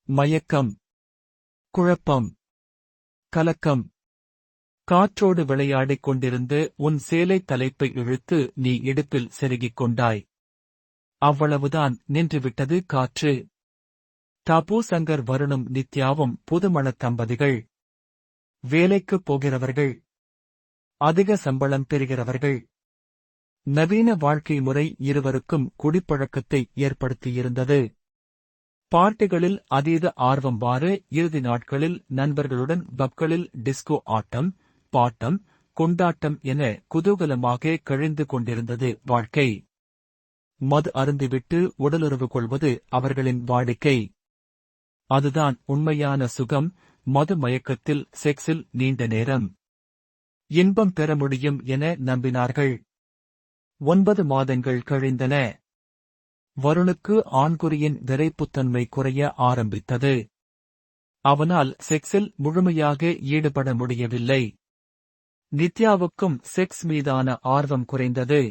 மயக்கம், குழப்பம், கலக்கம். காற்றோடு விளையாடிக் கொண்டிருந்து உன் சேலை தலைப்பை இழுத்து நீ இடுப்பில் செருகிக் கொண்டாய். அவ்வளவுதான், நின்றுவிட்டது காற்று. தபு சங்கர் வருணும் நித்யாவும் புதுமணத் தம்பதிகள். வேலைக்குப் போகிறவர்கள். அதிக சம்பளம் பெறுகிறவர்கள். நவீன வாழ்க்கை முறை இருவருக்கும் குடிப்பழக்கத்தை ஏற்படுத்தியிருந்தது. பார்ட்டிகளில் அதீத ஆர்வம். வார இறுதி நாட்களில் நண்பர்களுடன் பப்களில் டிஸ்கோ ஆட்டம், பாட்டம், கொண்டாட்டம் என குதூகலமாக கழிந்து கொண்டிருந்தது வாழ்க்கை. மது அருந்திவிட்டு உடலுறவு கொள்வது அவர்களின் வாடிக்கை. அதுதான் உண்மையான சுகம். மது மயக்கத்தில், செக்ஸில் நீண்ட நேரம் இன்பம் பெற முடியும் என நம்பினார்கள். 9 மாதங்கள் கழிந்தன. வருணுக்கு ஆண்குறியின் விரைப்புத்தன்மை குறைய ஆரம்பித்தது. அவனால் செக்ஸில் முழுமையாக ஈடுபட முடியவில்லை. நித்யாவுக்கும் செக்ஸ் மீதான ஆர்வம் குறைந்தது.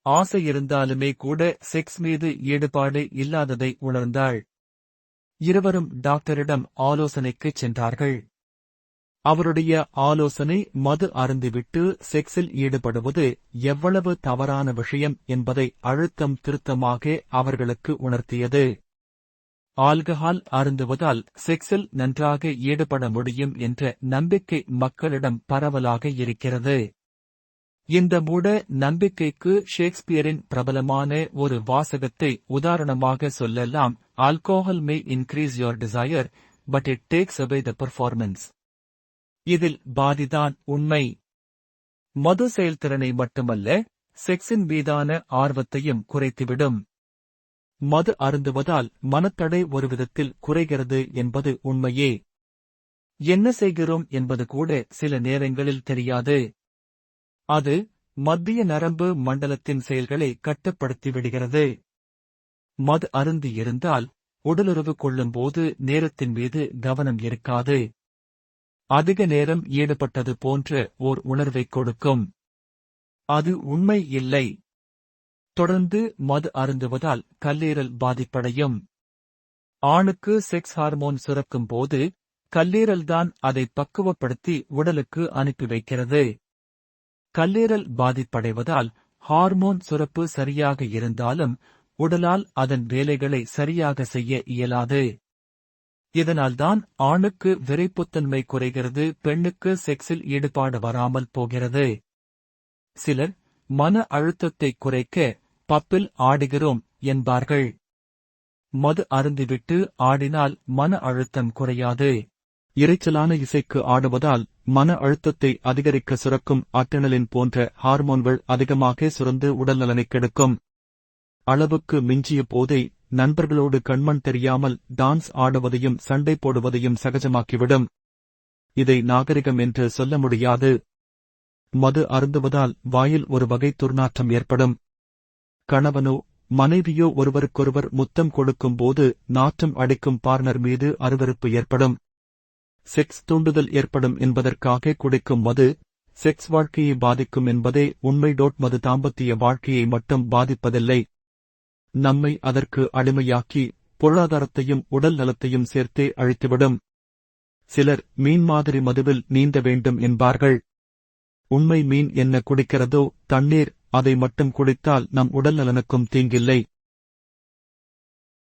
ஆசை இருந்தாலுமே கூட செக்ஸ் மீது ஈடுபாடு இல்லாததை உணர்ந்தாள். இருவரும் டாக்டரிடம் ஆலோசனைக்குச் சென்றார்கள். அவருடைய ஆலோசனை மது அருந்திவிட்டு செக்ஸில் ஈடுபடுவது எவ்வளவு தவறான விஷயம் என்பதை அழுத்தம் திருத்தமாக அவர்களுக்கு உணர்த்தியது. ஆல்கஹால் அருந்துவதால் செக்ஸில் நன்றாக ஈடுபட முடியும் என்ற நம்பிக்கை மக்களிடம் பரவலாக இருக்கிறது. இந்த மூட நம்பிக்கைக்கு ஷேக்ஸ்பியரின் பிரபலமான ஒரு வாசகத்தை உதாரணமாக சொல்லலாம். Alcohol may increase your desire, but it takes away the performance. இதில் பாதிதான் உண்மை. மது செயல்திறனை மட்டுமல்ல, செக்ஸின் மீதான ஆர்வத்தையும் குறைத்துவிடும். மது அருந்துவதால் மனத்தடை ஒரு விதத்தில் குறைகிறது என்பது உண்மையே. என்ன செய்கிறோம் என்பது கூட சில நேரங்களில் தெரியாது. அது மத்திய நரம்பு மண்டலத்தின் செயல்களை கட்டுப்படுத்திவிடுகிறது. மது அருந்தி இருந்தால் உடலுறவு கொள்ளும்போது நேரத்தின் மீது கவனம் இருக்காது. அதிக நேரம் ஈடுபட்டது போன்ற ஓர் உணர்வைக் கொடுக்கும். அது உண்மை இல்லை. தொடர்ந்து மது அருந்துவதால் கல்லீரல் பாதிப்படையும். ஆணுக்கு செக்ஸ் ஹார்மோன் சுரக்கும் போது கல்லீரல்தான் அதை பக்குவப்படுத்தி உடலுக்கு அனுப்பி வைக்கிறது. கல்லீரல் பாதிப்படைவதால் ஹார்மோன் சுரப்பு சரியாக இருந்தாலும் உடலால் அதன் வேலைகளை சரியாக செய்ய இயலாது. இதனால்தான் ஆணுக்கு விரைப்புத்தன்மை குறைகிறது, பெண்ணுக்கு செக்ஸில் ஈடுபாடு வராமல் போகிறது. சிலர் மன அழுத்தத்தை குறைக்க பப்பில் ஆடுகிறோம் என்பார்கள். மது அருந்திவிட்டு ஆடினால் மன அழுத்தம் குறையாது. இரைச்சலான இசைக்கு ஆடுவதால் மன அழுத்தத்தை அதிகரிக்க சுரக்கும் அட்ரினலின் போன்ற ஹார்மோன்கள் அதிகமாக சுரந்து உடல்நலனை கெடுக்கும். அளவுக்கு மிஞ்சிய போதை நண்பர்களோடு கண்மண் தெரியாமல் டான்ஸ் ஆடுவதையும் சண்டை போடுவதையும் சகஜமாக்கிவிடும். இதை நாகரிகம் என்று சொல்ல முடியாது. மது அருந்துவதால் வாயில் ஒரு வகை துர்நாற்றம் ஏற்படும். கணவனோ மனைவியோ ஒருவருக்கொருவர் முத்தம் கொடுக்கும் போது நாற்றம் அடிக்கும் பார்ட்னர் மீது அருவருப்பு ஏற்படும். செக்ஸ் தூண்டுதல் ஏற்படும் என்பதற்காக குடிக்கும் மது செக்ஸ் வாழ்க்கையை பாதிக்கும் என்பதே உண்மை. மது தாம்பத்திய வாழ்க்கையை மட்டும் பாதிப்பதில்லை, நம்மை அதற்கு அடிமையாக்கி பொருளாதாரத்தையும் உடல் நலத்தையும் சேர்த்தே அழித்துவிடும். சிலர் மீன் மாதிரி மதுவில் நீந்த வேண்டும் என்பார்கள். உண்மை மீன் என்ன குடிக்கிறதோ தண்ணீர், அதை மட்டும் குடித்தால் நம் உடல் நலனுக்கும் தீங்கில்லை.